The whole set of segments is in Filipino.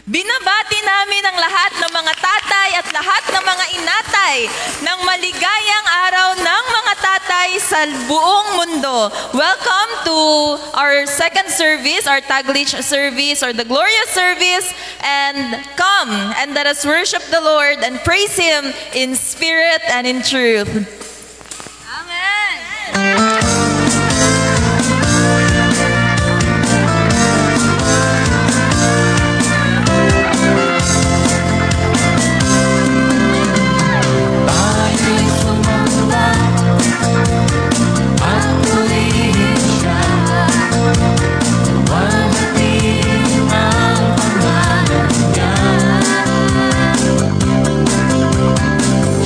Binabati namin ang lahat ng mga tatay at lahat ng mga inatay ng maligayang araw ng mga tatay sa buong mundo. Welcome to our second service, our Taglich service or the glorious service. And come and let us worship the Lord and praise Him in spirit and in truth. Amen.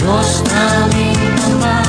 Diyos namin Ama,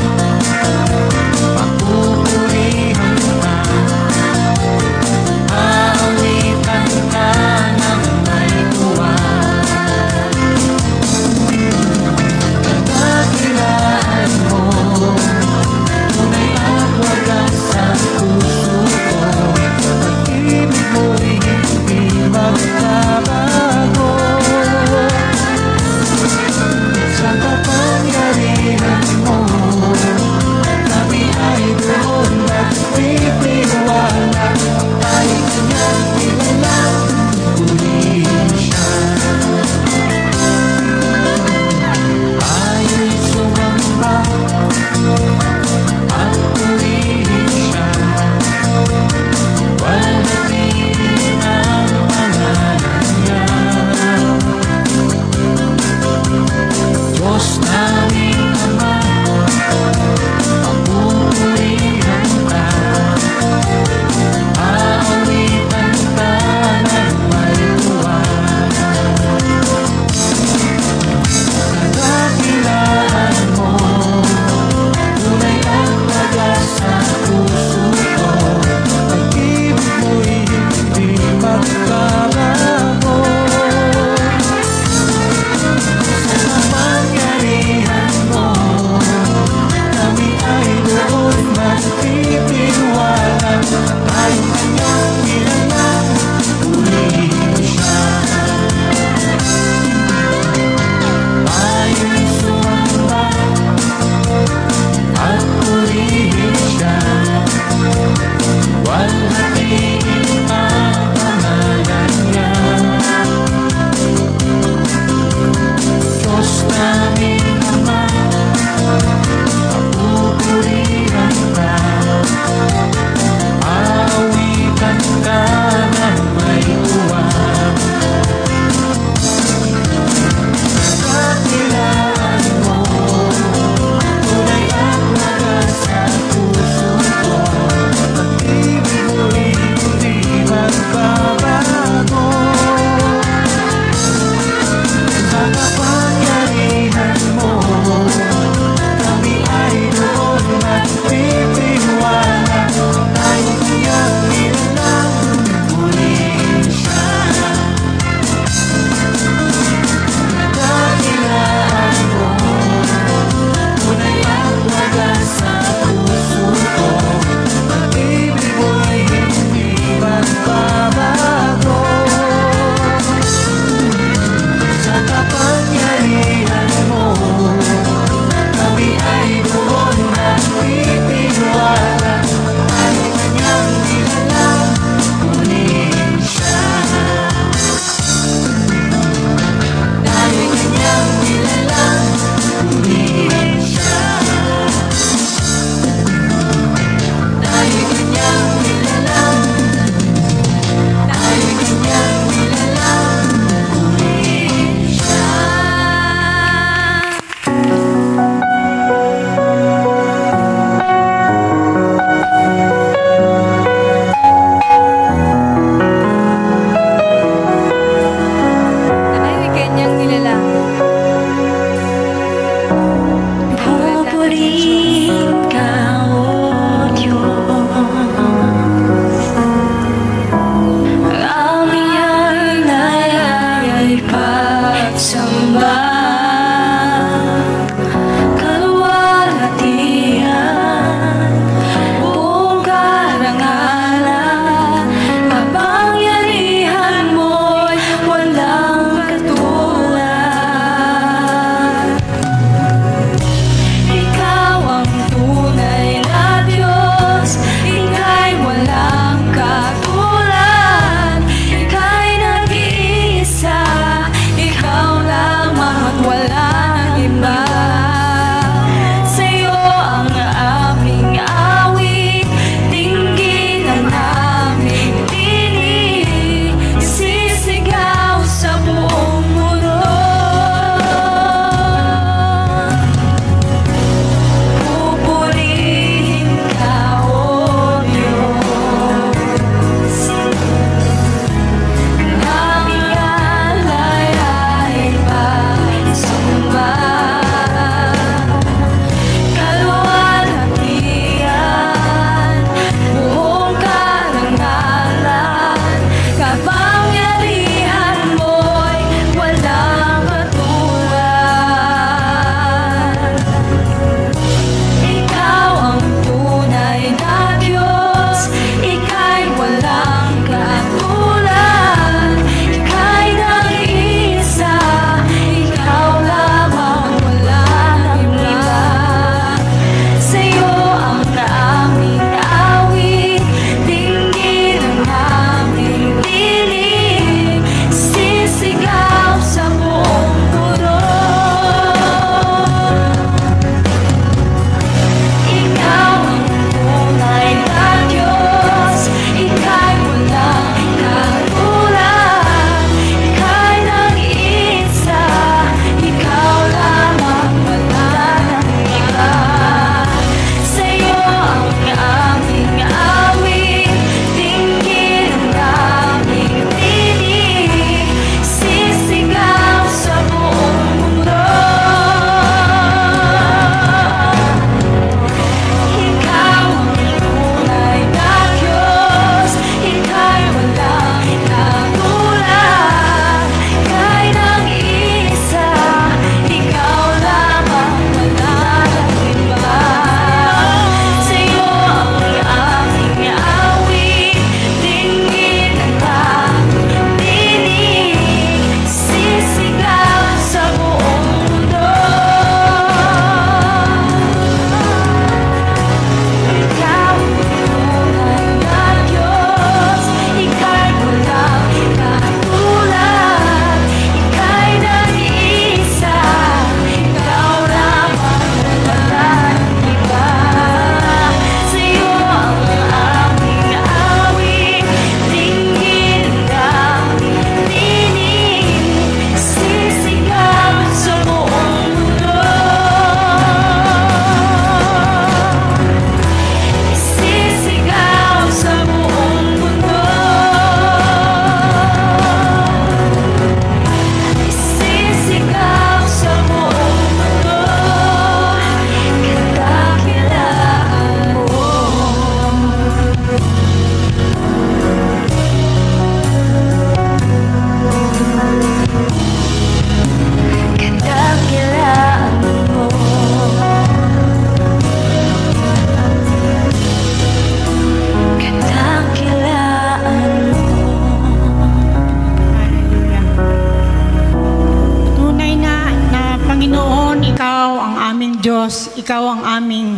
Diyos, Ikaw ang aming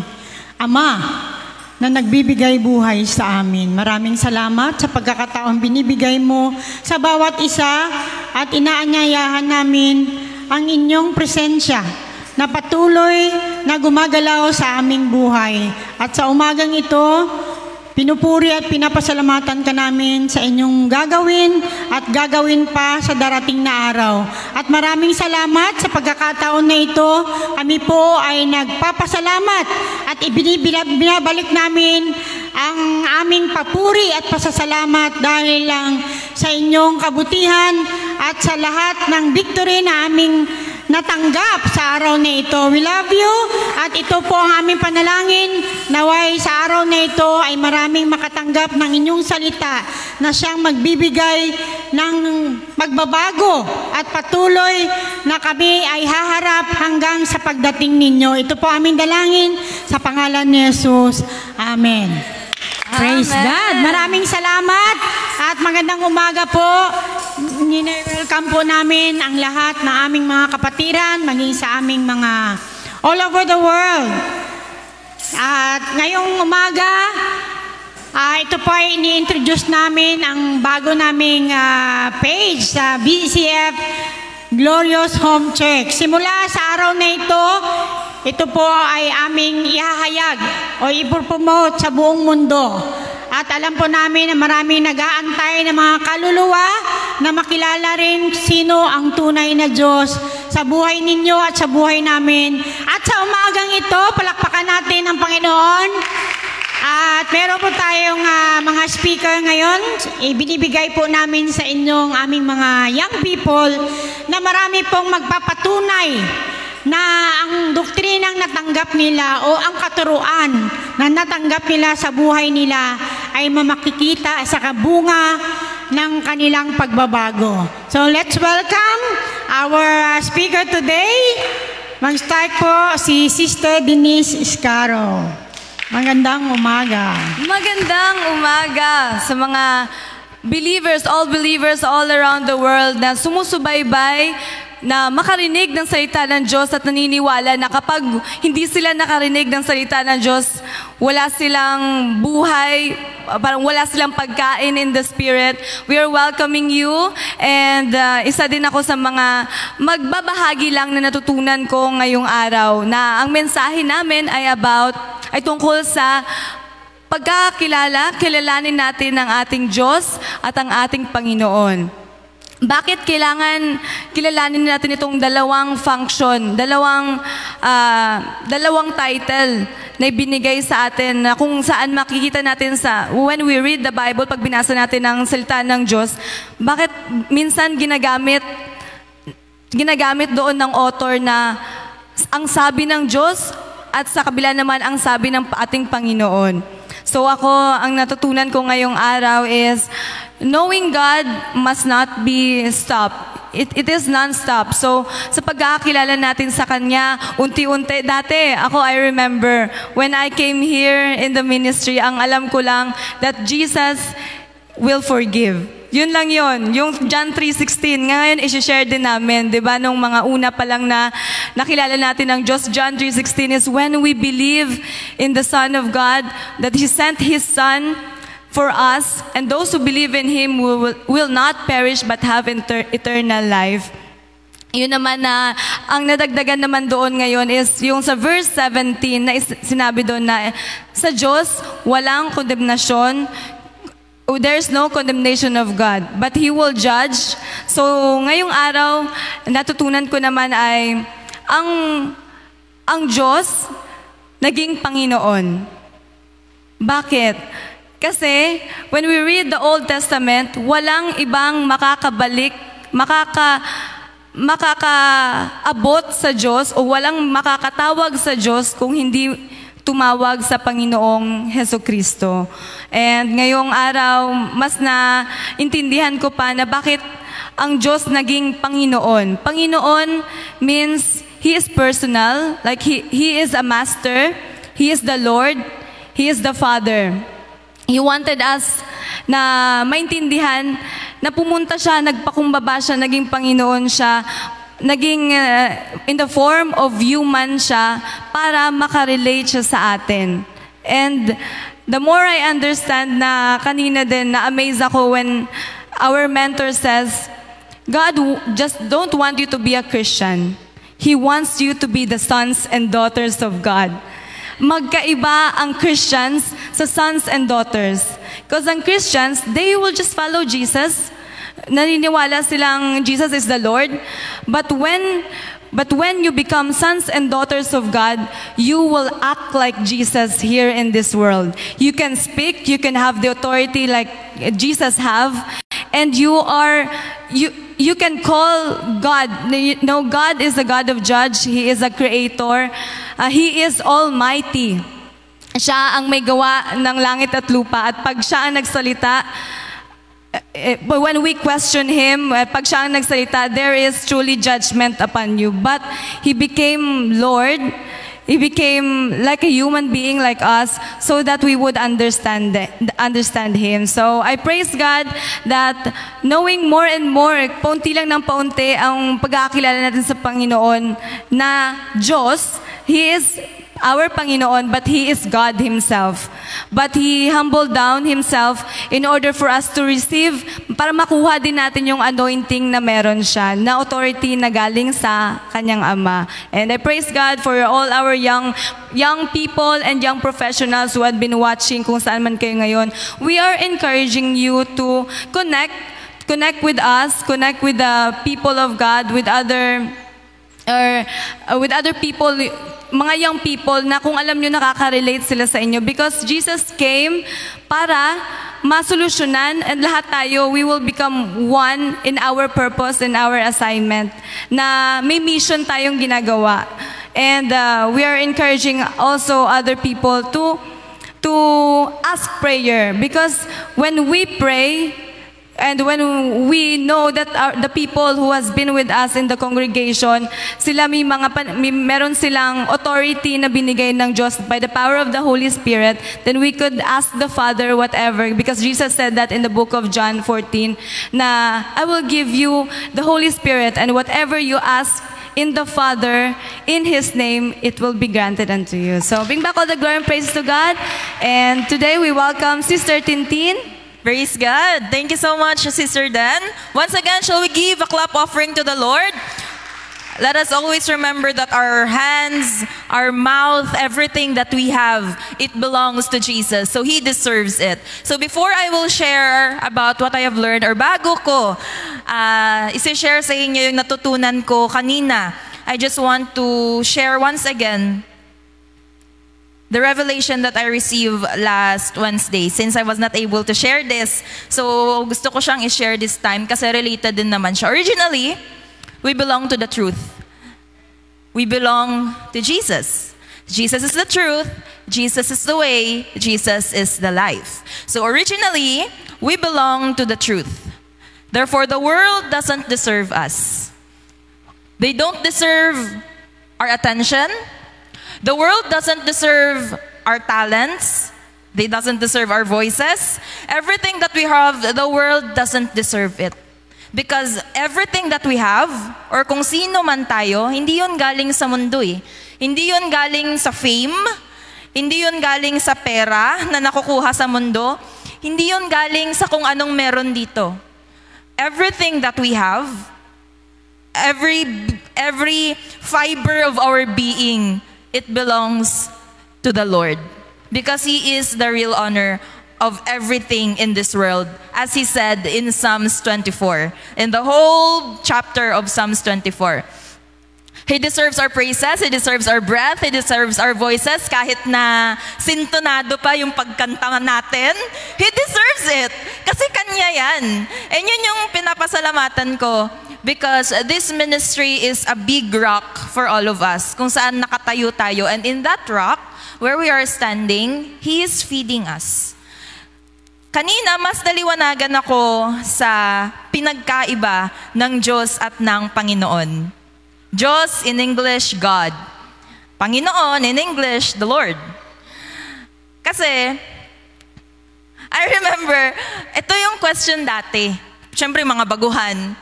Ama na nagbibigay buhay sa amin. Maraming salamat sa pagkakataong binibigay mo sa bawat isa at inaanyayahan namin ang inyong presensya na patuloy na gumagalaw sa aming buhay. At sa umagang ito, pinupuri at pinapasalamatan ka namin sa inyong gagawin at gagawin pa sa darating na araw. At maraming salamat sa pagkakataon na ito. Kami po ay nagpapasalamat at binabalik namin ang aming papuri at pasasalamat dahil lang sa inyong kabutihan at sa lahat ng victory na aming natanggap sa araw na ito. We love you at ito po ang aming panalangin. Naway sa araw na ito ay maraming makatanggap ng inyong salita na siyang magbibigay ng magbabago at patuloy na kami ay haharap hanggang sa pagdating ninyo. Ito po aming dalangin sa pangalan ni Jesus. Amen. Praise God. Maraming salamat at magandang umaga po. Welcome po namin ang lahat ng aming mga kapatiran, maging sa aming mga all over the world. At ngayong umaga, ito po ay ini-introduce namin ang bago naming page sa BCF Glorious Home Church. Simula sa araw na ito po ay aming ihahayag o ipopromote sa buong mundo. At alam po namin na maraming nag-aantay ng mga kaluluwa na makilala rin sino ang tunay na Diyos sa buhay ninyo at sa buhay namin. At sa umagang ito, palakpakan natin ang Panginoon. At meron po tayong mga speaker ngayon. Ibinibigay po namin sa inyong aming mga young people na marami pong magpapatunay na ang doktrinang natanggap nila o ang katuruan na natanggap nila sa buhay nila ay mamakikita sa kabunga ng kanilang pagbabago. So let's welcome our speaker today. Mag-start po si Sister Denise Iscaro. Magandang umaga. Magandang umaga sa mga believers all around the world na sumusubaybay na makarinig ng salita ng Diyos at naniniwala na kapag hindi sila nakarinig ng salita ng Diyos, wala silang buhay, parang wala silang pagkain in the Spirit. We are welcoming you and isa din ako sa mga magbabahagi lang na natutunan ko ngayong araw na ang mensahe namin ay tungkol sa kilalanin natin ang ating Diyos at ang ating Panginoon. Bakit kailangan kilalanin natin itong dalawang function, dalawang title na ibinigay sa atin na kung saan makikita natin when we read the Bible, pag binasa natin ang salita ng Diyos, bakit minsan ginagamit doon ng author na ang sabi ng Diyos at sa kabila naman ang sabi ng ating Panginoon. So ako, ang natutunan ko ngayong araw is, knowing God must not be stopped. It is non-stop. So, sa pagkakakilala natin sa Kanya, unti-unti, dati, I remember, when I came here in the ministry, ang alam ko lang that Jesus will forgive. Yun lang yun. Yung John 3:16, ngayon isi-share din namin, di ba? Nung mga una pa lang na nakilala natin ang Diyos, John 3:16 is when we believe in the Son of God, that He sent His Son for us, and those who believe in Him will not perish but have eternal life. Yun naman na, ang nadagdagan naman doon ngayon is yung sa verse 17 na sinabi doon na sa Diyos walang kondemnasyon. There's no condemnation of God, but He will judge. So, ngayong araw, natutunan ko naman ay, ang Diyos, naging Panginoon. Bakit? Kasi, when we read the Old Testament, walang ibang makakaabot sa Diyos o walang makakatawag sa Diyos kung hindi tumawag sa Panginoong Hesukristo. And ngayong araw, mas na intindihan ko pa na bakit ang Diyos naging Panginoon. Panginoon means He is personal, like He is a master, He is the Lord, He is the Father. He wanted us na maintindihan na pumunta siya, nagpakumbaba siya, naging Panginoon siya in the form of human siya para makarelate siya sa atin. And the more I understand na kanina din, na-amaze ako when our mentor says, God just don't want you to be a Christian. He wants you to be the sons and daughters of God. Magkaiba ang Christians sa sons and daughters. Because ang Christians, they will just follow Jesus. Naniniwala silang Jesus is the Lord. But when you become sons and daughters of God, you will act like Jesus here in this world. You can speak, you can have the authority like Jesus have, and you can call God. No, God is a God of judge. He is a creator. He is almighty. Siya ang may gawa ng langit at lupa. At pag siya ang nagsalita, when we question Him, pag siya ang nagsalita, there is truly judgment upon you. But He became Lord. He became like a human being like us so that we would understand Him. So I praise God that knowing more and more, paunti lang ng paunti ang pagkakilala natin sa Panginoon na Diyos, He is our Panginoon, but He is God Himself. But He humbled down Himself in order for us to receive, para makuha din natin yung anointing na meron siya, na authority na galing sa Kanyang Ama. And I praise God for all our young people and young professionals who had been watching kung saan man kayo ngayon. We are encouraging you to connect with us, connect with the people of God, with other people, mga young people na kung alam nyo nakaka-relate sila sa inyo, because Jesus came para masolusyonan, and lahat tayo, we will become one in our purpose, in our assignment, na may mission tayong ginagawa. And we are encouraging also other people to ask prayer, because when we pray, and when we know that the people who has been with us in the congregation, sila meron silang authority na binigay ng Diyos by the power of the Holy Spirit, then we could ask the Father whatever, because Jesus said that in the book of John 14, na I will give you the Holy Spirit, and whatever you ask in the Father, in His name, it will be granted unto you. So bring back all the glory and praise to God. And today we welcome Sister Tintin. Praise God. Thank you so much, Sister Dan. Once again, shall we give a clap offering to the Lord? Let us always remember that our hands, our mouth, everything that we have, it belongs to Jesus. So He deserves it. So before I will share about what I have learned, or bago ko isi-share sa inyo yung natutunan ko kanina, I just want to share once again the revelation that I received last Wednesday. Since I was not able to share this, so gusto ko siyang i-share this time kasi related din naman siya. Originally, we belong to the truth. We belong to Jesus. Jesus is the truth. Jesus is the way. Jesus is the life. So originally, we belong to the truth. Therefore, the world doesn't deserve us. They don't deserve our attention. The world doesn't deserve our talents. They doesn't deserve our voices. Everything that we have, the world doesn't deserve it. Because everything that we have, or kung sino man tayo, hindi yun galing sa mundo eh. Hindi yun galing sa fame. Hindi yun galing sa pera na nakukuha sa mundo. Hindi yun galing sa kung anong meron dito. Everything that we have, every fiber of our being, it belongs to the Lord, because He is the real honor of everything in this world, as He said in Psalms 24, in the whole chapter of Psalms 24. He deserves our praises, He deserves our breath, He deserves our voices, kahit na sintonado pa yung pagkanta natin, He deserves it, kasi Kanya yan. And yun yung pinapasalamatan ko, because this ministry is a big rock for all of us, kung saan nakatayo tayo. And in that rock, where we are standing, He is feeding us. Kanina, mas naliwanagan ako sa pinagkaiba ng Diyos at ng Panginoon. Diyos in English, God. Panginoon in English, the Lord. Kasi, I remember, ito yung question dati. Siyempre, mga baguhan.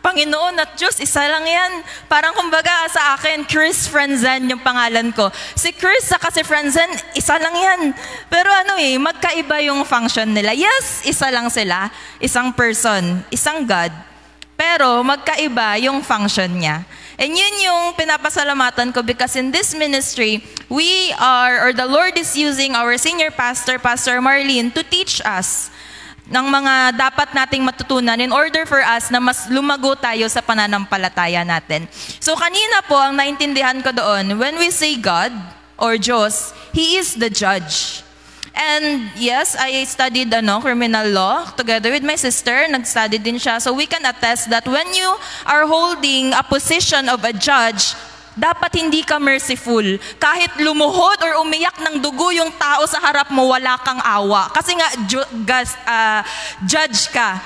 Panginoon at Diyos, isa lang yan. Parang kumbaga sa akin, Chris Franzen yung pangalan ko. Si Chris saka si Franzen, isa lang yan. Pero magkaiba yung function nila. Yes, isa lang sila. Isang person, isang God. Pero magkaiba yung function niya. And yun yung pinapasalamatan ko because in this ministry, the Lord is using our senior pastor, Pastor Marlene, to teach us ng mga dapat nating matutunan in order for us na mas lumago tayo sa pananampalataya natin. So kanina po, ang naintindihan ko doon, when we say God or Diyos, He is the judge. And yes, I studied criminal law together with my sister. Nag-study din siya. So we can attest that when you are holding a position of a judge, dapat hindi ka merciful. Kahit lumuhod or umiyak ng dugo yung tao sa harap mo, wala kang awa. Kasi nga, judge ka.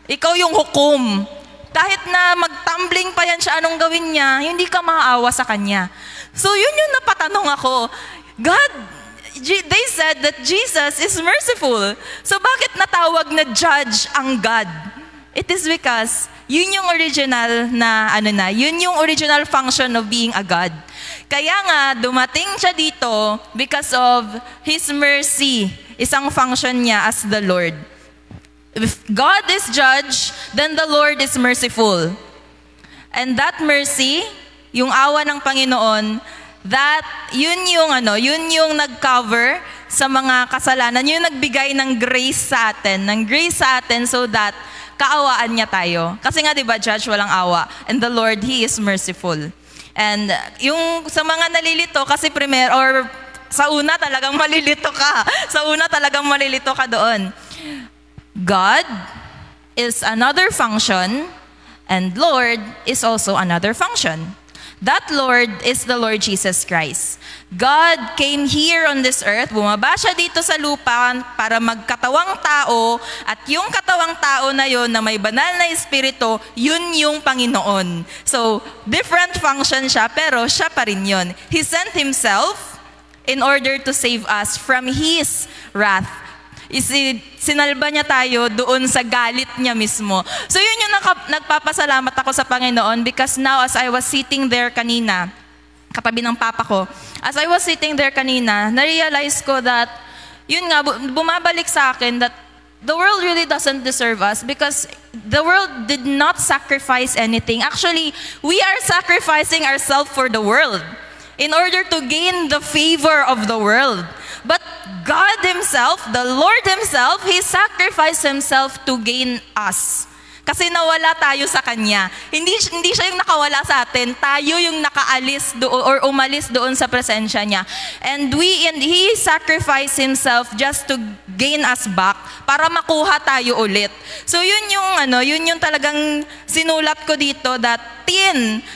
Ikaw yung hukom. Kahit na magtumbling pa yan siya, anong gawin niya, hindi ka maaawa sa kanya. So yun yung napatanong ako. God, they said that Jesus is merciful. So bakit natawag na judge ang God? It is because yun yung original yun yung original function of being a God. Kaya nga, dumating siya dito because of His mercy. Isang function niya as the Lord. If God is judge, then the Lord is merciful. And that mercy, yung awa ng Panginoon, yun yung nag-cover sa mga kasalanan, yung nagbigay ng grace sa atin so that kaawaan niya tayo. Kasi nga, di ba, judge, walang awa. And the Lord, He is merciful. And yung sa mga nalilito, kasi sa una talagang malilito ka doon. God is another function, and Lord is also another function. That Lord is the Lord Jesus Christ. God came here on this earth, bumaba siya dito sa lupa para magkatawang tao, at yung katawang tao na yon na may banal na espiritu, yun yung Panginoon. So, different function siya, pero siya pa rin yun. He sent Himself in order to save us from His wrath. Sinalba niya tayo doon sa galit niya mismo. So yun yung nagpapasalamat ako sa Panginoon because now as I was sitting there kanina, katabi ng papa ko, as I was sitting there kanina, na-realize ko that, yun nga, bumabalik sa akin that the world really doesn't deserve us because the world did not sacrifice anything. Actually, we are sacrificing ourselves for the world in order to gain the favor of the world. But God Himself, the Lord Himself, He sacrificed Himself to gain us. Kasi nawala tayo sa Kanya. Hindi siya yung nakawala sa atin, tayo yung nakaalis doon or umalis doon sa presensya Niya. And He sacrificed Himself just to gain us back para makuha tayo ulit. So yun yung talagang sinulat ko dito that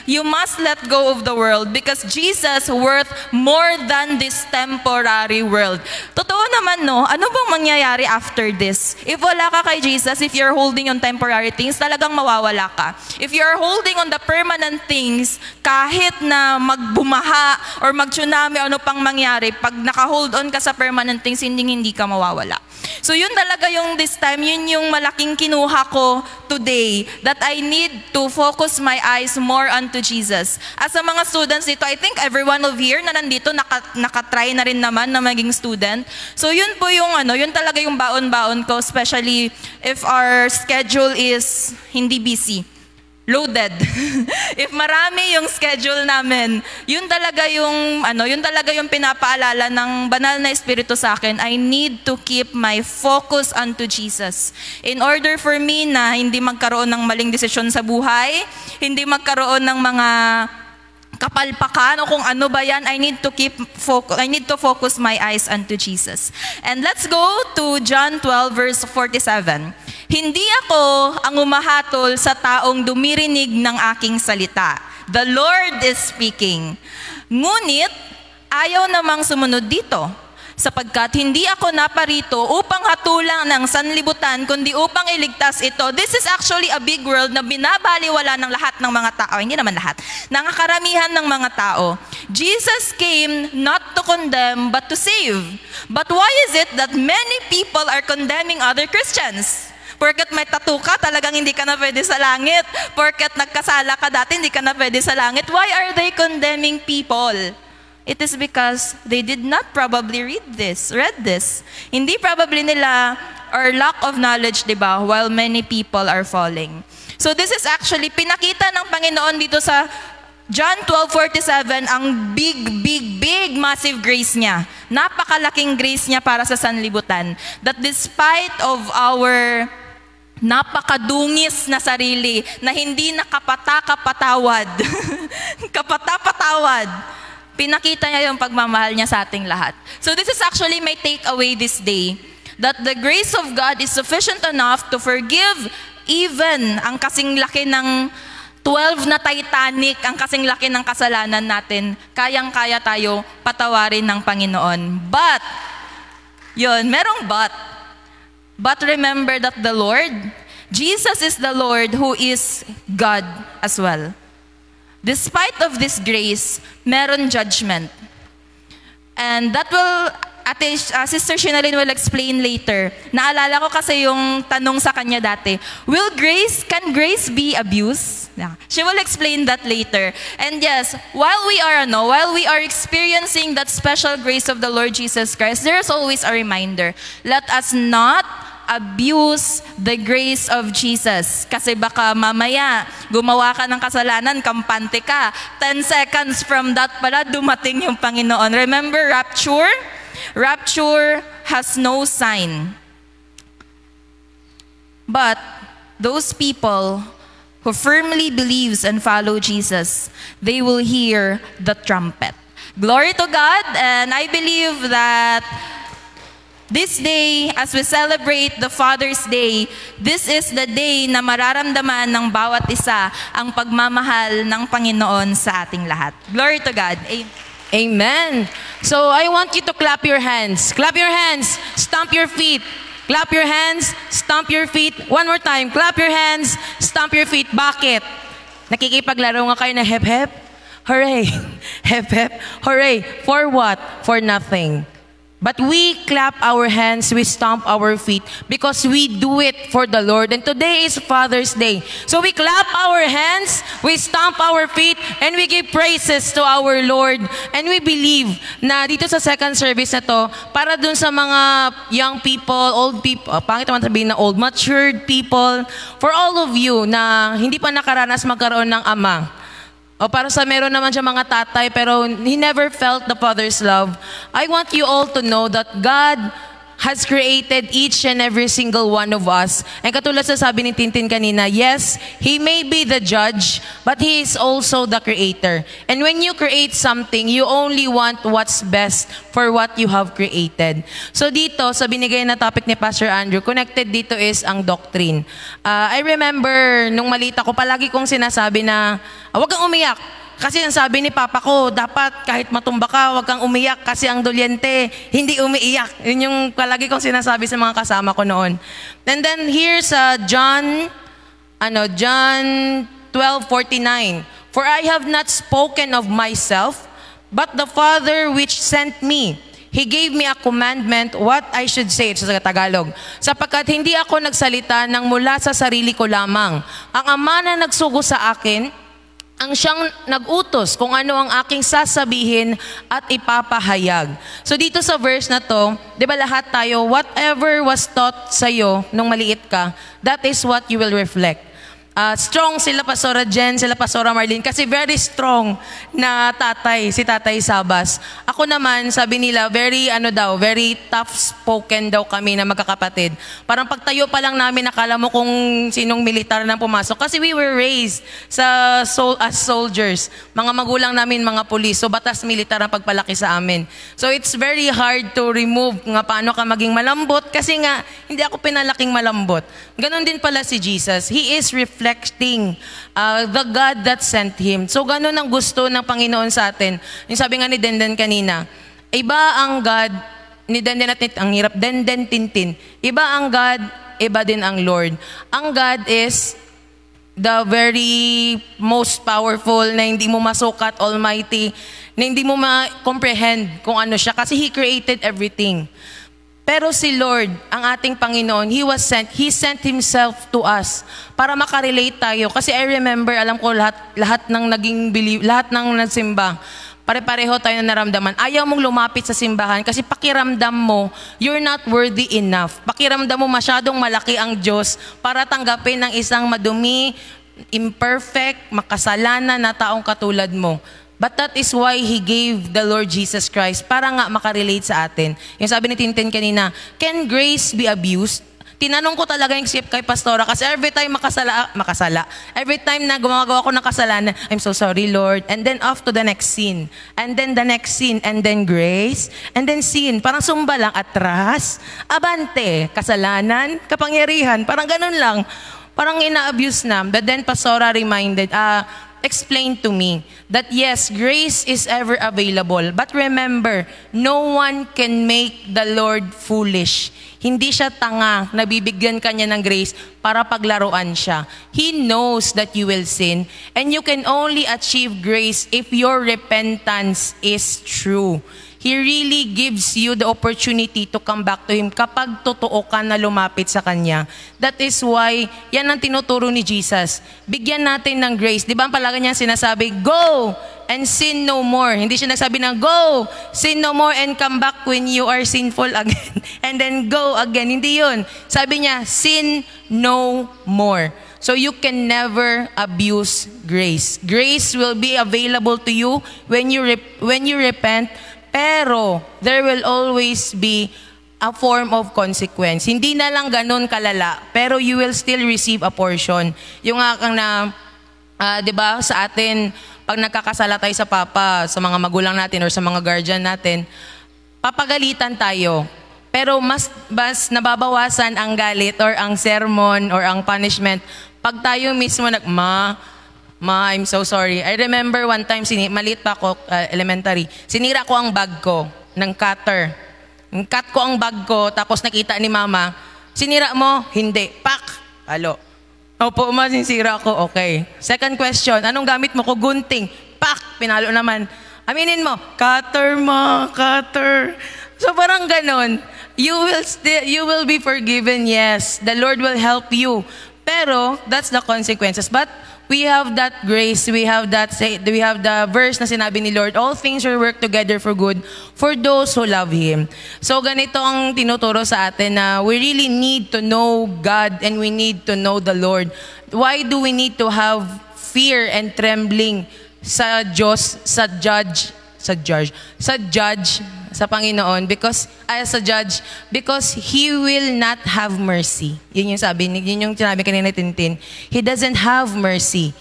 you must let go of the world because Jesus worth more than this temporary world. Totoo naman, no? Ano bang mangyayari after this? If wala ka kay Jesus, if you're holding on temporary things, talagang mawawala ka. If you're holding on the permanent things, kahit na magbumaha or mag-tsunami, ano pang mangyari, pag naka-hold on ka sa permanent things, hindi ka mawawala. So yun talaga yung this time, yun yung malaking kinuha ko today, that I need to focus my eyes more onto Jesus. As sa mga students dito, I think everyone of here na nandito, nakatry na rin naman na maging student. So yun po yung yun talaga yung baon-baon ko, especially if our schedule is hindi busy. Loaded. If marami yung schedule namin, yun talaga yung pinapaalala ng banal na espiritu sa akin. I need to keep my focus onto Jesus. In order for me na hindi magkaroon ng maling desisyon sa buhay, hindi magkaroon ng mga kapalpakan o kung ano ba yan, I need to focus my eyes onto Jesus. And let's go to John 12 verse 47. Hindi ako ang umahatol sa taong dumirinig ng aking salita. The Lord is speaking. Ngunit, ayaw namang sumunod dito, sapagkat hindi ako naparito upang hatulang ng sanlibutan, kundi upang iligtas ito. This is actually a big world na binabaliwala ng lahat ng mga tao. Hindi naman lahat. Ng karamihan ng mga tao. Jesus came not to condemn, but to save. But why is it that many people are condemning other Christians? Porket may tattoo ka, talagang hindi ka na pwede sa langit. Porket nagkasala ka dati, hindi ka na pwede sa langit. Why are they condemning people? It is because they did not probably read this. Hindi probably nila, or lack of knowledge, diba, while many people are falling. So this is actually, pinakita ng Panginoon dito sa John 12:47, ang big, massive grace niya. Napakalaking grace niya para sa sanlibutan. That despite of our napakadungis na sarili, na hindi nakapata-kapatawad, kapata-patawad, pinakita niya yung pagmamahal niya sa ating lahat. So this is actually my takeaway this day, that the grace of God is sufficient enough to forgive even ang kasing laki ng 12 na Titanic, ang kasing laki ng kasalanan natin, kayang-kaya tayo patawarin ng Panginoon. But, merong but. But remember that the Lord, Jesus is the Lord who is God as well. Despite of this grace, meron judgment. And that will, Sister Shinalyn will explain later. Naalala ko kasi yung tanong sa kanya dati, can grace be abused? Yeah. She will explain that later. And yes, while we are experiencing that special grace of the Lord Jesus Christ, there is always a reminder. Let us not abuse the grace of Jesus. Kasi baka mamaya, gumawa ka ng kasalanan, kampante ka. 10 seconds from that pala, dumating yung Panginoon. Remember rapture? Rapture has no sign. But those people who firmly believes and follow Jesus, they will hear the trumpet. Glory to God, and I believe that this day, as we celebrate the Father's Day, this is the day na mararamdaman ng bawat isa ang pagmamahal ng Panginoon sa ating lahat. Glory to God. Amen. So I want you to clap your hands. Clap your hands. Stomp your feet. Clap your hands. Stomp your feet. One more time. Clap your hands. Stomp your feet. Bakit? Nakikipaglaro nga kayo na hep hep? Hooray. Hep hep. Hooray. For what? For nothing. But we clap our hands, we stomp our feet because we do it for the Lord. And today is Father's Day. So we clap our hands, we stomp our feet, and we give praises to our Lord. And we believe na dito sa second service na to, para dun sa mga young people, old people, pangit naman sabihin na old, matured people, for all of you na hindi pa nakaranas magkaroon ng ama, o para sa meron naman siya mga tatay pero he never felt the Father's love. I want you all to know that God has created each and every single one of us. And katulad sa sabi ni Tintin kanina, yes, He may be the judge, but He is also the creator. And when you create something, you only want what's best for what you have created. So dito, sa binigay na topic ni Pastor Andrew, connected dito is ang doctrine. I remember, nung malita ko, palagi kong sinasabi na, huwag kang umiyak. Kasi ang sabi ni Papa ko, dapat kahit matumba ka, huwag kang umiyak kasi ang dolyente hindi umiiyak. Yun yung palagi kong sinasabi sa mga kasama ko noon. And then here's John 12:49. For I have not spoken of myself, but the Father which sent me. He gave me a commandment what I should say sa Tagalog. Sapagkat hindi ako nagsalita ng mula sa sarili ko lamang. Ang Ama na nagsugo sa akin, ang siyang nag-utos kung ano ang aking sasabihin at ipapahayag. So dito sa verse na to, di ba lahat tayo, whatever was taught sa'yo nung maliit ka, that is what you will reflect. Strong sila Pastora Jen, sila Pastora Marlene, kasi very strong na tatay, si Tatay Sabas. Ako naman, sabi nila, very tough spoken daw kami na magkakapatid. Parang pagtayo pa lang namin, nakala mo kung sinong militar nang pumasok. Kasi we were raised as soldiers. Mga magulang namin, mga pulis. So batas militar ang pagpalaki sa amin. So it's very hard to remove nga paano ka maging malambot kasi nga, hindi ako pinalaking malambot. Ganon din pala si Jesus. He is reflecting the God that sent Him. So ganun ang gusto ng Panginoon sa atin. Yung sabi nga ni Denden kanina, iba ang God, ni Denden at ang hirap, Denden Tintin. Iba ang God, iba din ang Lord. Ang God is the very most powerful na hindi mo masukat, almighty, na hindi mo ma-comprehend kung ano siya kasi He created everything. Pero si Lord, ang ating Panginoon, He sent Himself to us para makarelate tayo. Kasi I remember, alam ko lahat ng lahat ng nagsimba, pare-pareho tayo na naramdaman. Ayaw mong lumapit sa simbahan kasi pakiramdam mo, you're not worthy enough. Pakiramdam mo masyadong malaki ang Diyos para tanggapin ng isang madumi, imperfect, makasalanan na taong katulad mo. But that is why He gave the Lord Jesus Christ para nga makarelate sa atin. Yung sabi ni Tintin kanina, can grace be abused? Tinanong ko talaga yung sip kay Pastora kasi every time every time na gumagawa ko ng kasalanan, I'm so sorry Lord, and then off to the next sin, and then the next sin, and then grace, and then sin. Parang sumba lang, atras, abante, kasalanan, kapangyarihan, parang ganun lang. Parang ina-abuse na. But then Pastora explained to me that yes, grace is ever available. But remember, no one can make the Lord foolish. Hindi siya tanga, nabibigyan ka niya ng grace para paglaruan siya. He knows that you will sin. And you can only achieve grace if your repentance is true. He really gives you the opportunity to come back to Him kapag totoo ka na lumapit sa Kanya. That is why, yan ang tinuturo ni Jesus. Bigyan natin ng grace. Di ba ang palagi niya sinasabi, go and sin no more. Hindi siya nagsabi na, go, sin no more and come back when you are sinful again. And then go again. Hindi yun. Sabi niya, sin no more. So you can never abuse grace. Grace will be available to you when you repent. Pero there will always be a form of consequence. Hindi na lang ganun kalala, pero you will still receive a portion. Yung akang na, 'di ba, sa atin pag nagkakasala tayo sa papa, sa mga magulang natin or sa mga guardian natin, papagalitan tayo. Pero mas nababawasan ang galit or ang sermon or ang punishment pag tayo mismo Ma, I'm so sorry. I remember one time, maliit pa ako, elementary, sinira ko ang bag ko ng cutter. Cut ko ang bag ko, tapos nakita ni Mama, sinira mo? Hindi. Pak! Halo. Opo, sinisira ko. Okay. Second question, anong gamit mo ko? Gunting. Pak! Pinalo naman. Aminin mo, cutter ma, cutter. So parang ganon. You will be forgiven, yes. The Lord will help you. Pero, that's the consequences. But, we have that grace, we have the verse na sinabi ni Lord, all things will work together for good for those who love Him. So ganito ang tinuturo sa atin na we really need to know God and we need to know the Lord. Why do we need to have fear and trembling sa Diyos, sa Panginoon because He will not have mercy. Yun yung sinabi kanina Tintin. He doesn't have mercy.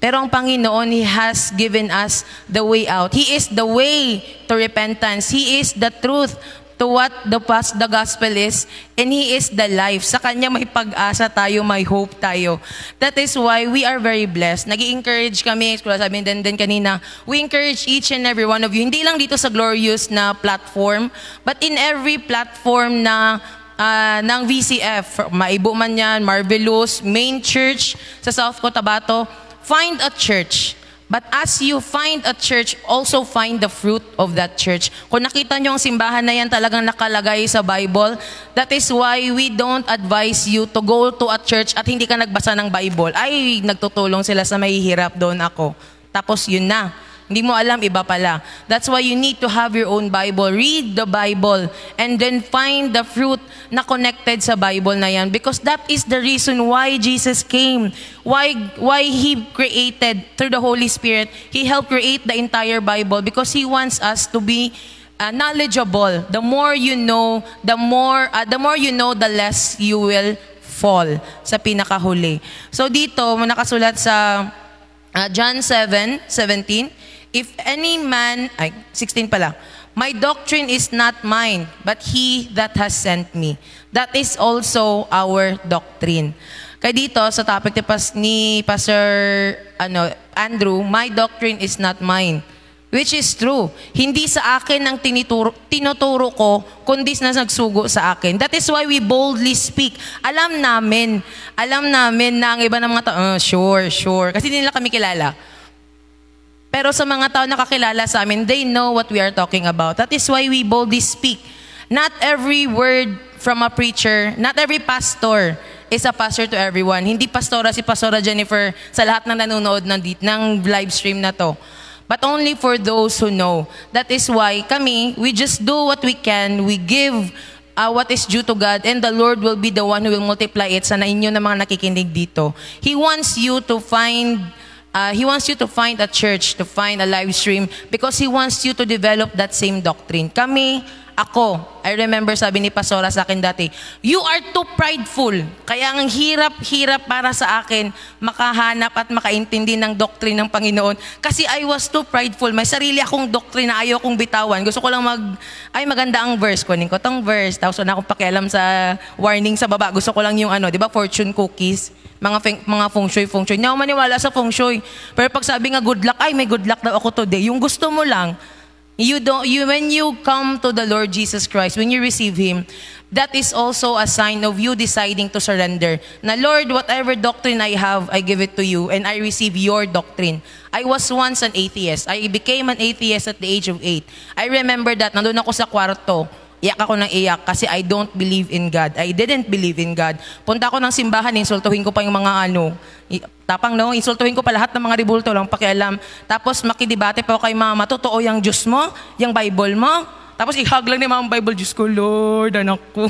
Pero ang Panginoon, He has given us the way out. He is the way to repentance. He is the truth to what the gospel is, and He is the life. Sa Kanya may pag-asa tayo, may hope tayo. That is why we are very blessed. Nag-i-encourage kami, sabi din kanina, we encourage each and every one of you, hindi lang dito sa Glorious na platform, but in every platform na ng VCF, Maibo man yan, Marvelous, Main Church sa South Cotabato, find a church. But as you find a church, also find the fruit of that church. Kung nakita nyo ang simbahan na yan talagang nakalagay sa Bible, that is why we don't advise you to go to a church at hindi ka nagbasa ng Bible. Ay, nagtutulong sila sa mahihirap, doon ako. Tapos yun na. Hindi mo alam, iba pala. That's why you need to have your own Bible. Read the Bible and then find the fruit na connected sa Bible na yan. Because that is the reason why Jesus came. Why He created, through the Holy Spirit, He helped create the entire Bible because He wants us to be knowledgeable. The more you know, the the less you will fall sa pinakahuli. So dito, nakasulat sa John 7:17, if any man, 16 pala, my doctrine is not mine, but He that has sent me. That is also our doctrine. Kaya dito, sa topic ni Pastor Andrew, my doctrine is not mine. Which is true. Hindi sa akin ang tinuturo ko, kundi na nagsugo sa akin. That is why we boldly speak. Alam namin na ang iba ng mga tao, sure. Kasi hindi nila kami kilala. Pero sa mga tao nakakilala sa amin, they know what we are talking about. That is why we boldly speak. Not every word from a preacher, not every pastor is a pastor to everyone. Hindi pastora si Pastora Jennifer sa lahat ng nanonood ng live stream na to. But only for those who know. That is why kami, we just do what we can. We give what is due to God, and the Lord will be the one who will multiply it sa inyo na mga nakikinig dito. He wants you to find a church, to find a live stream, because He wants you to develop that same doctrine. I remember sabi ni Pastora sa akin dati, you are too prideful. Kaya ang hirap para sa akin makahanap at makaintindi ng doctrine ng Panginoon. Kasi I was too prideful. May sarili akong doctrine na ayaw kong bitawan. Gusto ko lang maganda ang verse. Kunin ko tong verse. Tapos wala akong pakialam sa warning sa baba. Gusto ko lang yung di ba, fortune cookies. Mga feng shui. Hindi ako maniwala sa feng shui. Pero pag sabi nga good luck, may good luck daw ako today. Yung gusto mo lang, when you come to the Lord Jesus Christ, when you receive Him, that is also a sign of you deciding to surrender. Na Lord, whatever doctrine I have, I give it to you, and I receive your doctrine. I was once an atheist. I became an atheist at the age of 8. I remember that, nandun ako sa kwarto, iyak ako ng iyak kasi I don't believe in God. I didn't believe in God. Punta ako ng simbahan, insultuhin ko pa yung mga insultuhin ko pa lahat ng mga ribulto, lang pakialam. Tapos makidibate pa ako kay mama, totoo yung Diyos mo, yung Bible mo. Tapos i-hug lang ni mama Bible, Diyos ko, Lord, anak ko.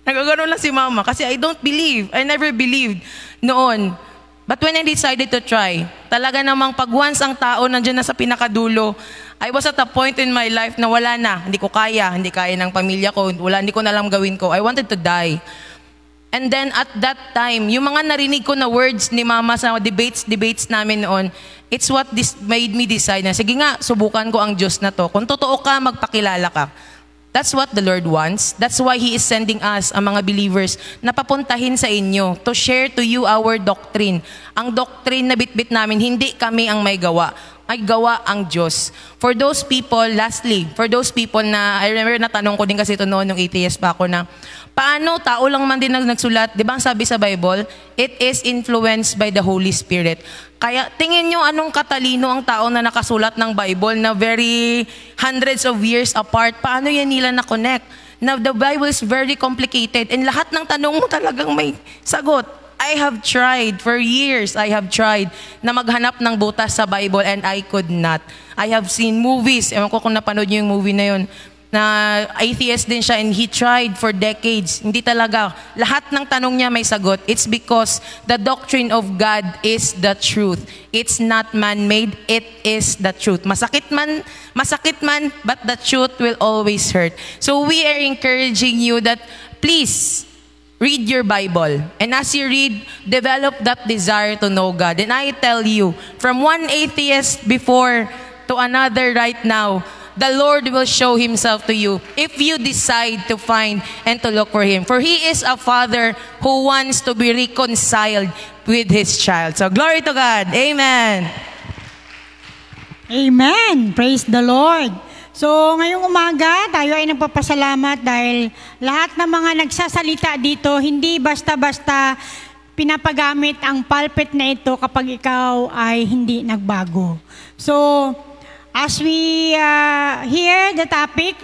Nagaganoon lang si mama kasi I don't believe. I never believed noon. But when I decided to try, talaga namang pag once ang tao nandiyan na sa pinakadulo, I was at a point in my life na wala na. Hindi ko kaya, hindi kaya ng pamilya ko, hindi ko na alam gawin ko. I wanted to die. And then at that time, yung mga narinig ko na words ni Mama sa debates namin noon, it's what made me decide na, sige nga, subukan ko ang Diyos na to. Kung totoo ka, magpakilala ka. That's what the Lord wants. That's why He is sending us, ang mga believers, na papuntahin sa inyo to share to you our doctrine. Ang doctrine na bitbit namin, hindi kami ang may gawa. Ay gawa ang Diyos. For those people, lastly, for those people na, I remember natanong ko din kasi ito noon, nung ATS pa ako na, paano tao lang man din nagsulat? Di ba ang sabi sa Bible, it is influenced by the Holy Spirit. Kaya tingin nyo anong katalino ang tao na nakasulat ng Bible na very hundreds of years apart. Paano yan nila na-connect? Now, the Bible is very complicated and lahat ng tanong mo talagang may sagot. I have tried for years. I have tried na maghanap ng butas sa Bible and I could not. I have seen movies. Ewan ko kung napanood niyo yung movie na yun. Na atheist din siya and he tried for decades. Hindi talaga. Lahat ng tanong niya may sagot. It's because the doctrine of God is the truth. It's not man-made. It is the truth. Masakit man, but the truth will always hurt. So we are encouraging you that please, read your Bible. And as you read, develop that desire to know God. And I tell you, from one atheist before to another right now, the Lord will show Himself to you if you decide to find and to look for Him. For He is a Father who wants to be reconciled with His child. So glory to God. Amen. Amen. Praise the Lord. So, ngayong umaga, tayo ay nagpapasalamat dahil lahat ng mga nagsasalita dito, hindi basta-basta pinapagamit ang pulpit na ito kapag ikaw ay hindi nagbago. So, as we hear the topic,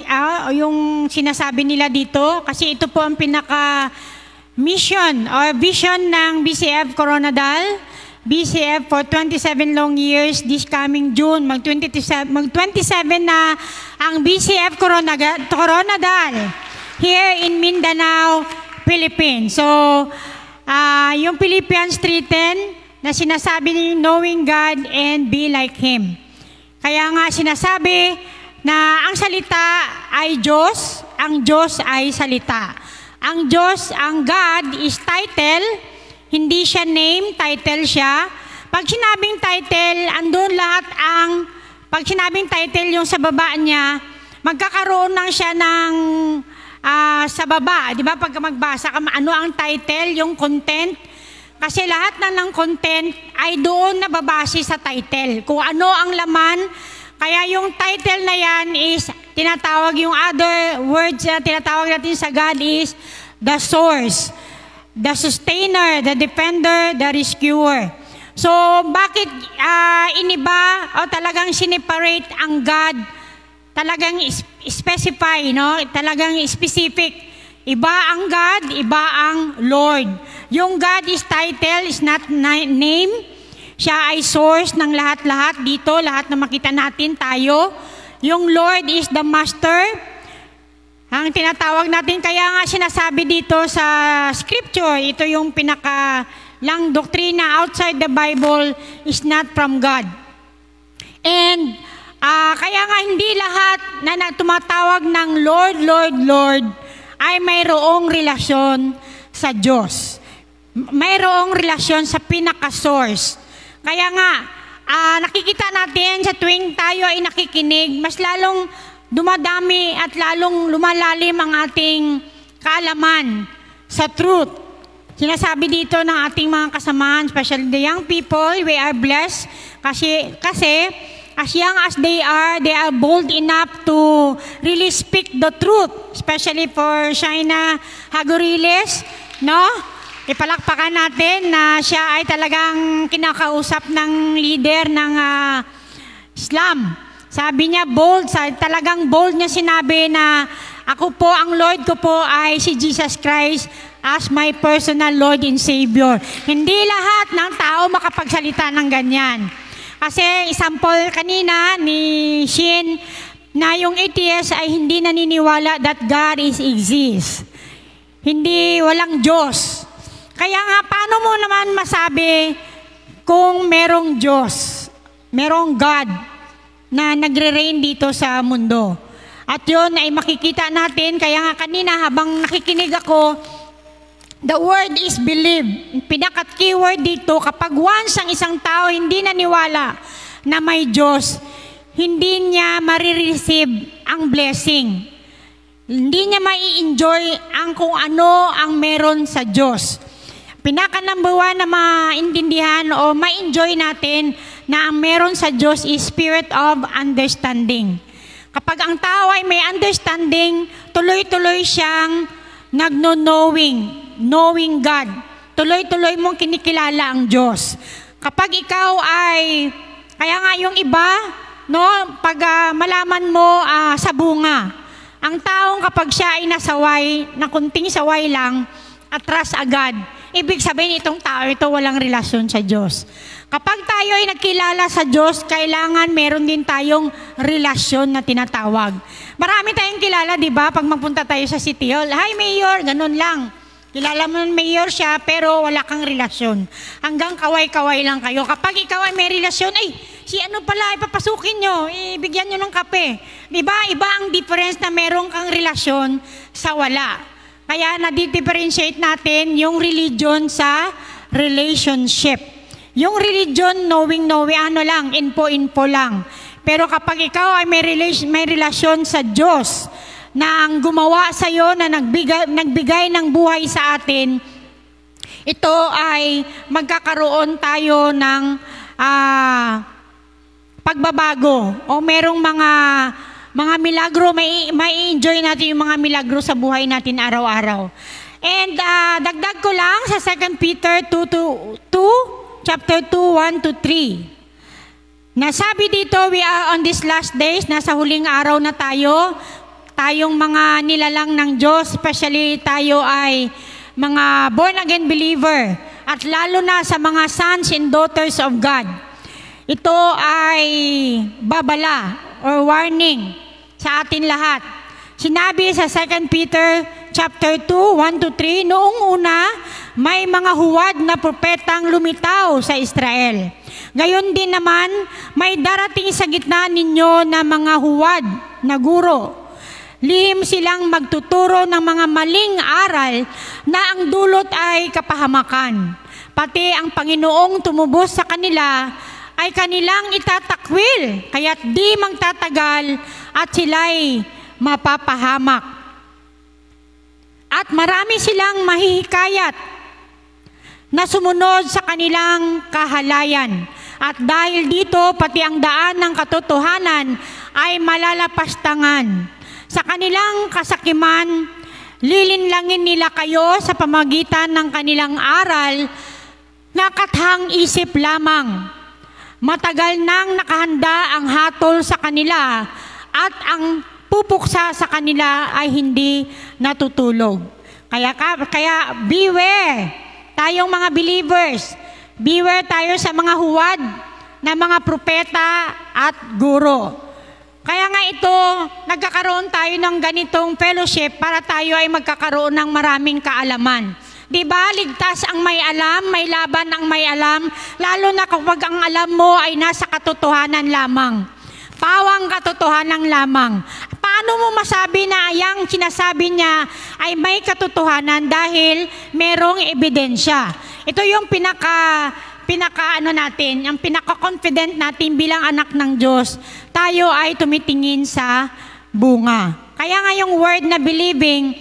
yung sinasabi nila dito, kasi ito po ang pinaka-mission or vision ng BCF Coronadal, BCF for 27 long years, this coming June, mag-27 na ang BCF Coronadal here in Mindanao, Philippines. So, yung Philippians 3:10 na sinasabi niyo, knowing God and be like Him. Kaya nga sinasabi na ang salita ay Diyos, ang Diyos ay salita. Ang Diyos, ang God is title. Hindi siya name, title siya. Pag sinabing title, andun lahat pag sinabing title yung sa baba niya, magkakaroon lang siya ng sa baba. Di ba? Pag magbasa ka, ano ang title, yung content. Kasi lahat ng content ay doon nababase sa title. Kung ano ang laman, kaya yung title na yan is, tinatawag yung other words na tinatawag natin sa God is the source. The sustainer, the defender, the rescuer. So, bakit iniba o talagang sineparate ang God talagang specify, no? Talagang specific. Iba ang God, iba ang Lord. Yung God is title, is not name. Siya ay source ng lahat-lahat dito, lahat na makita natin tayo. Yung Lord is the Master. Ang tinatawag natin, kaya nga sinasabi dito sa Scripture, ito yung pinaka-lang doktrina outside the Bible is not from God. And kaya nga hindi lahat na tumatawag ng Lord, Lord, Lord ay mayroong relasyon sa Diyos. Mayroong relasyon sa pinaka-source. Kaya nga, nakikita natin sa tuwing tayo ay nakikinig, mas lalong dumadami at lalong lumalalim ang ating kaalaman sa truth. Sinasabi dito ng ating mga kasamahan, especially the young people, we are blessed kasi as young as they are bold enough to really speak the truth, especially for Shaina Hagoriles, no? Ipalakpakan natin na siya ay talagang kinakausap ng leader ng Islam. Sabi niya, talagang bold niya sinabi na ako po, ang Lord ko po ay si Jesus Christ as my personal Lord and Savior. Hindi lahat ng tao makapagsalita ng ganyan. Kasi example kanina ni Shin na yung atheist ay hindi naniniwala that God exists. Hindi, walang Diyos. Kaya nga, paano mo naman masabi kung merong Diyos, merong God na nagre-reign dito sa mundo? At yun ay makikita natin, kaya nga kanina habang nakikinig ako, the word is believe. Pinaka-keyword dito, kapag once ang isang tao hindi naniwala na may Diyos, hindi niya marireceive ang blessing. Hindi niya mai-enjoy ang kung ano ang meron sa Diyos. Pinaka-number one na maintindihan o ma-enjoy natin na ang meron sa Diyos is spirit of understanding. Kapag ang tao ay may understanding, tuloy-tuloy siyang knowing God. Tuloy-tuloy mong kinikilala ang Diyos. Kapag ikaw ay, kaya nga yung iba, no, pag malaman mo sa bunga, ang taong kapag siya ay nasaway, na kunting saway lang, atras agad, ibig sabihin itong tao, ito walang relasyon sa Diyos. Kapag tayo ay nagkilala sa Diyos, kailangan meron din tayong relasyon na tinatawag. Marami tayong kilala, di ba? Pag magpunta tayo sa City Hall, hi Mayor, ganun lang. Kilala mo ng Mayor siya, pero wala kang relasyon. Hanggang kaway-kaway lang kayo. Kapag ikaw ay may relasyon, ay, si ano pala, ipapasukin nyo, ibigyan nyo ng kape. Di ba? Iba ang difference na meron kang relasyon sa wala. Kaya na-differentiate natin yung religion sa relationship. Yung religion, knowing, ano lang, info lang. Pero kapag ikaw ay may relasyon sa Diyos, na ang gumawa sa iyo, na nagbigay ng buhay sa atin, ito ay magkakaroon tayo ng pagbabago. O merong mga milagro, may enjoy natin yung mga milagro sa buhay natin araw-araw. And dagdag ko lang sa 2 Peter 2, chapter 2, 1-3. Nasabi dito, we are on these last days, nasa huling araw na tayong mga nilalang ng Diyos, especially tayo ay mga born-again believer, at lalo na sa mga sons and daughters of God. Ito ay babala or warning sa atin lahat. Sinabi sa 2 Peter chapter 2, 1-3, noong una, may mga huwad na propetang lumitaw sa Israel. Gayon din naman, may darating sa gitna ninyo na mga huwad na guro. Lihim silang magtuturo ng mga maling aral na ang dulot ay kapahamakan. Pati ang Panginoong tumubos sa kanila ay kanilang itatakwil, kaya't di magtatagal at sila'y mapapahamak. At marami silang mahihikayat na sumunod sa kanilang kahalayan. At dahil dito, pati ang daan ng katotohanan ay malalapastangan. Sa kanilang kasakiman, lilinlangin nila kayo sa pamagitan ng kanilang aral na kathang isip lamang. Matagal nang nakahanda ang hatol sa kanila at ang pupuksa sa kanila ay hindi natutulog. Kaya beware tayong mga believers. Beware tayo sa mga huwad na mga propeta at guro. Kaya nga ito, nagkakaroon tayo ng ganitong fellowship para tayo ay magkakaroon ng maraming kaalaman. Diba, ligtas ang may alam, may laban ang may alam, lalo na kapag ang alam mo ay nasa katotohanan lamang. Pawang katotohanan lamang. Paano mo masabi na yung sinasabi niya ay may katotohanan dahil merong ebidensya? Ito yung pinaka natin, yung pinaka-confident natin bilang anak ng Diyos. Tayo ay tumitingin sa bunga. Kaya nga yung word na believing,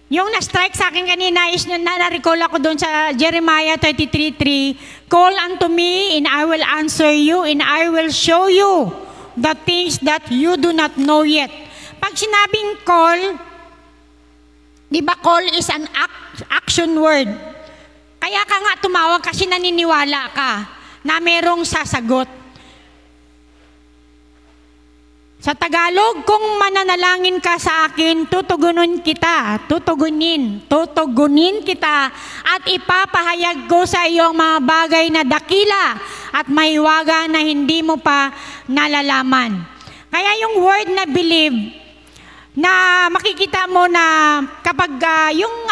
yung na-strike sa akin kanina is na-recall ako doon sa Jeremiah 33:3, call unto me and I will answer you and I will show you the things that you do not know yet. Pag sinabing call, di ba call is an action word. Kaya ka nga tumawag kasi naniniwala ka na merong sasagot. Sa Tagalog, kung mananalangin ka sa akin, tutugunin kita at ipapahayag ko sa iyong mga bagay na dakila at mahiwaga na hindi mo pa nalalaman. Kaya yung word na believe, na makikita mo na kapag yung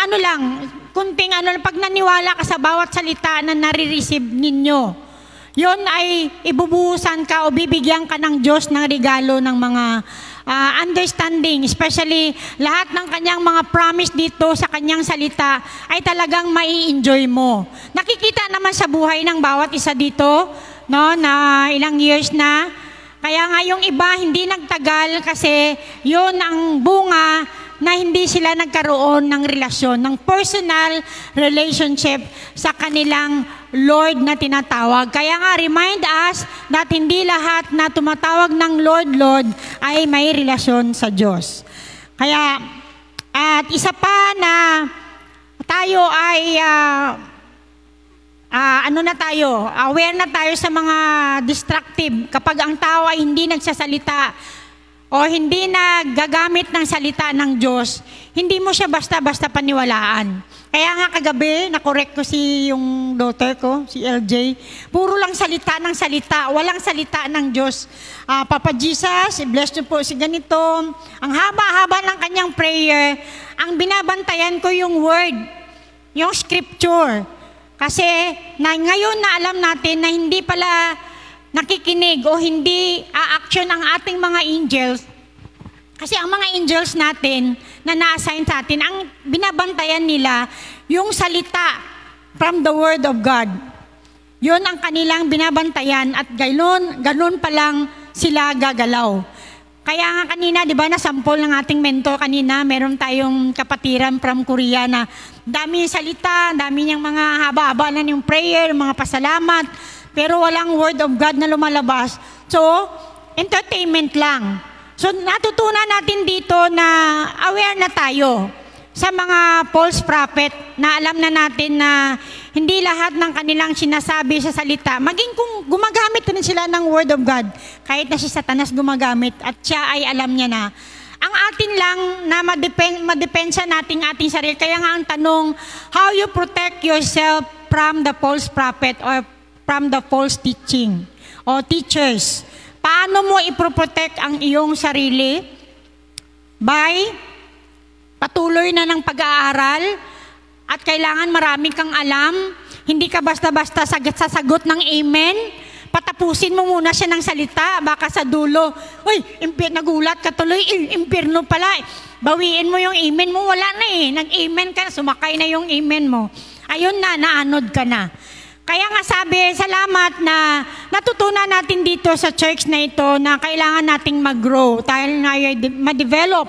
kunting pag naniwala ka sa bawat salita na nare-receive ninyo, yun ay ibubuhusan ka o bibigyan ka ng Diyos ng regalo ng mga understanding, especially lahat ng kanyang mga promise dito sa kanyang salita ay talagang mai-enjoy mo. Nakikita naman sa buhay ng bawat isa dito, no, na ilang years na. Kaya nga yung iba hindi nagtagal kasi yun ang bunga na hindi sila nagkaroon ng relasyon, ng personal relationship sa kanilang Lord na tinatawag. Kaya nga, remind us that hindi lahat na tumatawag ng Lord, Lord, ay may relasyon sa Diyos. Kaya, at isa pa na tayo ay, aware na tayo sa mga destructive. Kapag ang tao ay hindi nagsasalita, o hindi na gagamit ng salita ng Diyos, hindi mo siya basta-basta paniwalaan. Kaya nga kagabi, nakorek ko yung daughter ko, si LJ, puro lang salita ng salita, walang salita ng Diyos. Papa Jesus, bless niyo po si ganito. Ang haba-haba ng kanyang prayer, ang binabantayan ko yung word, yung scripture. Kasi ngayon na alam natin na hindi pala nakikinig o hindi a-action ang ating mga angels. Kasi ang mga angels natin na na-assign sa atin, ang binabantayan nila yung salita from the Word of God. Yun ang kanilang binabantayan at ganun pa lang sila gagalaw. Kaya nga kanina, di ba, nasampol ng ating mentor kanina, meron tayong kapatiran from Korea na dami yung salita, dami niyang mga haba-haba na yung prayer, mga pasalamat, pero walang word of God na lumalabas. So, entertainment lang. So, natutunan natin dito na aware na tayo sa mga false prophet na alam na natin na hindi lahat ng kanilang sinasabi sa salita. Maging kung gumagamit rin sila ng word of God, kahit na si Satanas gumagamit at siya ay alam niya na. Ang atin lang na madepensa natin ating sarili. Kaya nga ang tanong, how you protect yourself from the false prophet or from the false teaching o teachers. Paano mo iproprotect ang iyong sarili? By patuloy na ng pag-aaral at kailangan marami kang alam. Hindi ka basta-basta sasagot ng amen. Patapusin mo muna siya ng salita. Baka sa dulo, nagulat ka tuloy, impyerno pala. Bawiin mo yung amen mo, wala na Nag-amen ka, sumakay na yung amen mo. Ayun na, naanod ka na. Kaya nga sabi, salamat na natutunan natin dito sa church na ito na kailangan nating mag-grow, tayo na ma-develop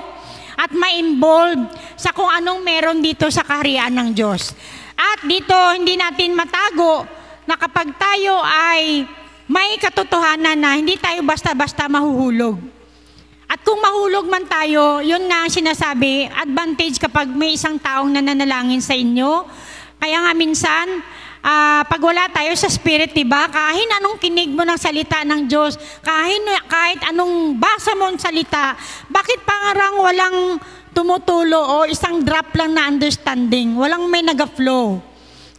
at ma-involve sa kung anong meron dito sa kaharian ng Diyos. At dito, hindi natin matago na kapag tayo ay may katotohanan na hindi tayo basta-basta mahuhulog. At kung mahulog man tayo, yun nga ang sinasabi, advantage kapag may isang taong nananalangin sa inyo. Kaya nga minsan, pag wala tayo sa Spirit, diba? Kahit anong kinig mo ng salita ng Diyos, kahit anong basa mo ng salita, bakit parang walang tumutulo o isang drop lang na understanding, walang may naga-flow?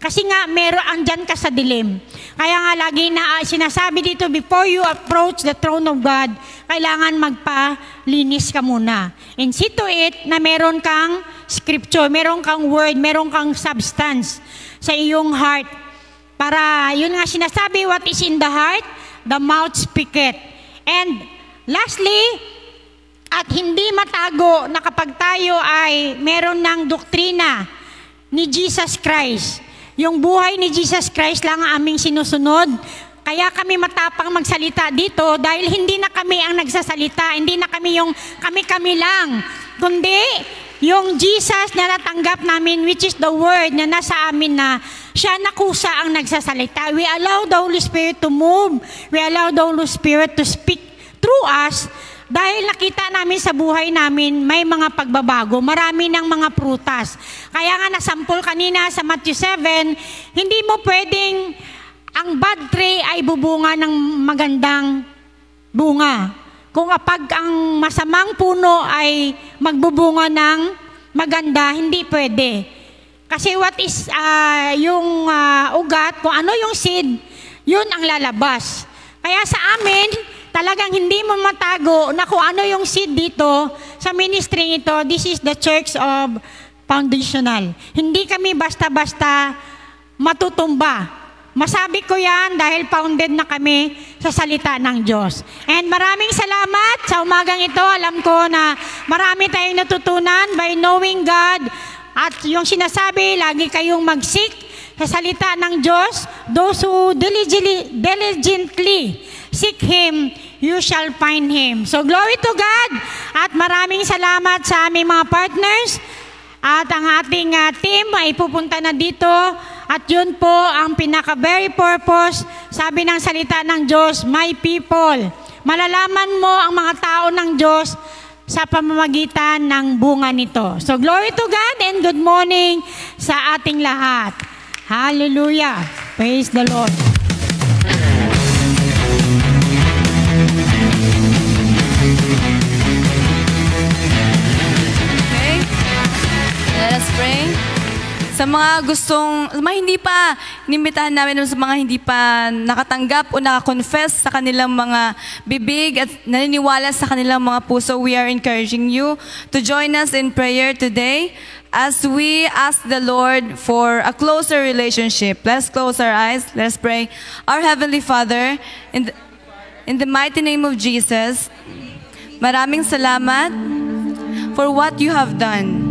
Kasi nga, andyan ka sa dilim. Kaya nga lagi na sinasabi dito, before you approach the throne of God, kailangan magpalinis ka muna. And see to it na meron kang scripture, meron kang word, meron kang substance sa iyong heart. Para, yun nga sinasabi, what is in the heart, the mouth speaketh. And lastly, at hindi matago na kapag tayo ay meron ng doktrina ni Jesus Christ, yung buhay ni Jesus Christ lang ang aming sinusunod. Kaya kami matapang magsalita dito dahil hindi na kami ang nagsasalita, hindi na kami yung kami-kami lang, kundi yung Jesus na natanggap namin, which is the Word na nasa amin na siya na kusa ang nagsasalita. We allow the Holy Spirit to move. We allow the Holy Spirit to speak through us. Dahil nakita namin sa buhay namin, may mga pagbabago, marami ng mga prutas. Kaya nga nasampol kanina sa Matthew 7, hindi mo pwedeng ang bad tree ay bubunga ng magandang bunga. Kung kapag ang masamang puno ay magbubunga ng maganda, hindi pwede. Kasi what is yung ugat, kung ano yung seed, yun ang lalabas. Kaya sa amin, talagang hindi mo matago na kung ano yung seed dito sa ministry ito. This is the church of foundational. Hindi kami basta-basta matutumba. Masabi ko yan dahil founded na kami sa salita ng Diyos. And maraming salamat sa umagang ito. Alam ko na marami tayong natutunan by knowing God. At yung sinasabi, lagi kayong mag-seek sa salita ng Diyos. Those who diligently seek Him, you shall find Him. So glory to God. At maraming salamat sa aming mga partners. At ang ating team ay pupunta na dito. At yun po ang pinaka-very purpose, sabi ng salita ng Diyos, my people. Malalaman mo ang mga tao ng Diyos sa pamamagitan ng bunga nito. So glory to God and good morning sa ating lahat. Hallelujah. Praise the Lord. Okay? Let us pray. Sa mga hindi pa, inimbitahan namin sa mga hindi pa nakatanggap o nakakonfess sa kanilang mga bibig at naniniwala sa kanilang mga puso, we are encouraging you to join us in prayer today as we ask the Lord for a closer relationship. Let's close our eyes. Let's pray. Our Heavenly Father, in the mighty name of Jesus, maraming salamat for what you have done.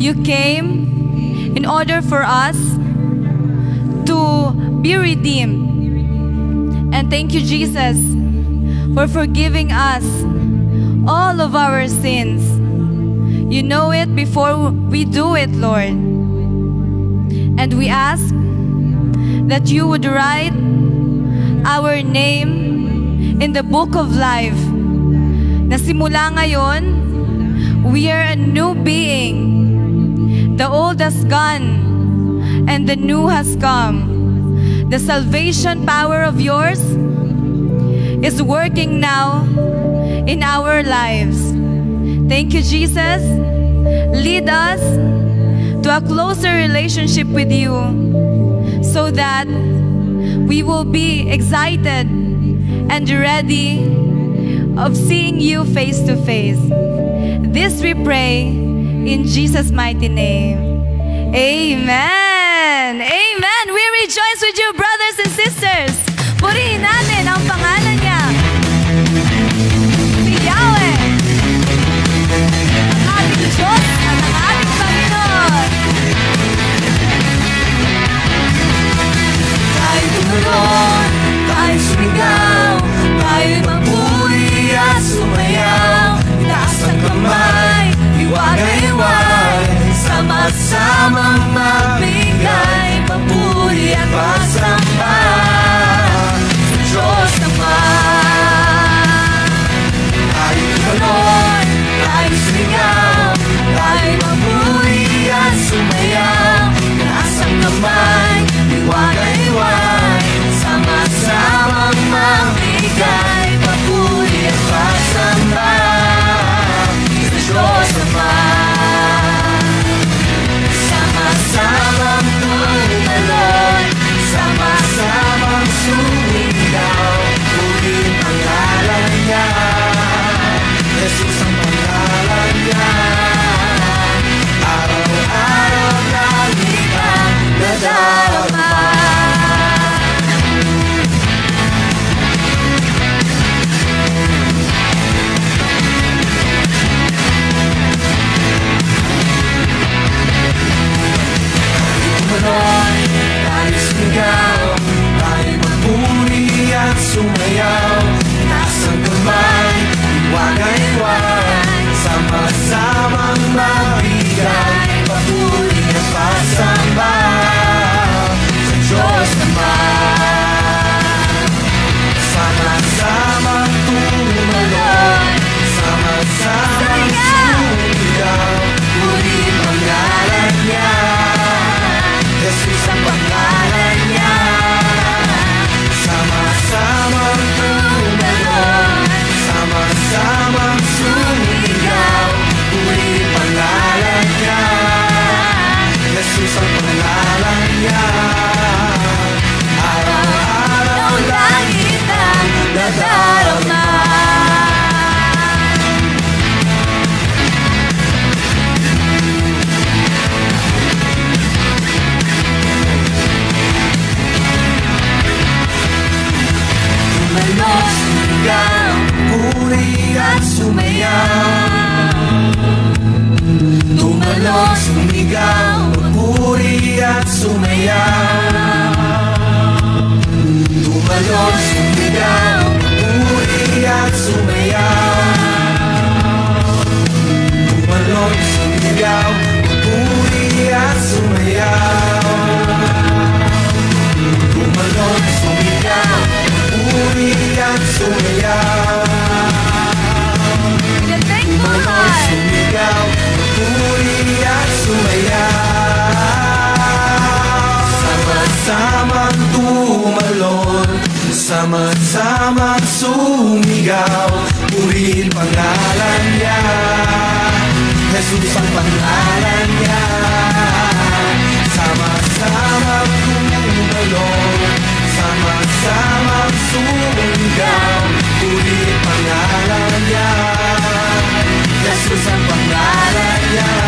You came in order for us to be redeemed. And thank you, Jesus, for forgiving us all of our sins. You know it before we do it, Lord. And we ask that you would write our name in the book of life. Na simula ngayon, we are a new being. The old has gone, and the new has come. The salvation power of yours is working now in our lives. Thank you, Jesus. Lead us to a closer relationship with you so that we will be excited and ready of seeing you face to face. This we pray in Jesus' mighty name. Amen! Amen! We rejoice with you, brothers and sisters. Purihin natin ang pangalan niya. Si Yahweh. Ang ating Diyos at ang ating Panginoon. Kahit tumalon, kahit sumigaw, kahit mapuri at sumayaw, itaas ang kamay, hiwagay-hiwagay, sama-samang magbigay, papuri at pasamba. Sa Diyos na sumayaw, taas ang kamay, iwagay-iwag, sama-samang magbigay, papuri at pasamba sa Diyos naman. Sama-samang tumalon, sama-samang sumigaw, puri pangalan niya, Jesus ang pangalan niya. Sama-samang tumalon, sama-samang sumigaw, puri pangalan niya, Jesus ang pangalan niya. Araw-araw langit ang nadarama. Tumalos, sumigaw, puri at sumayaw. Tumalos, sumigaw, puri at sumayaw. Tumalos, sumigaw, puri at sumayaw. Tumalos, sumigaw, puri at sumayaw. Tumalon, sumigaw, puri at sumayaw. Tumalon, sumigaw, puri at sumayaw. Sama-samang tumalon, sama-samang sumigaw, purihin pangalan niya, Jesus ang pangalan niya. Sama-samang tumalon, sama-samang sumigaw, purihin pangalan niya, Jesus ang pangalan niya.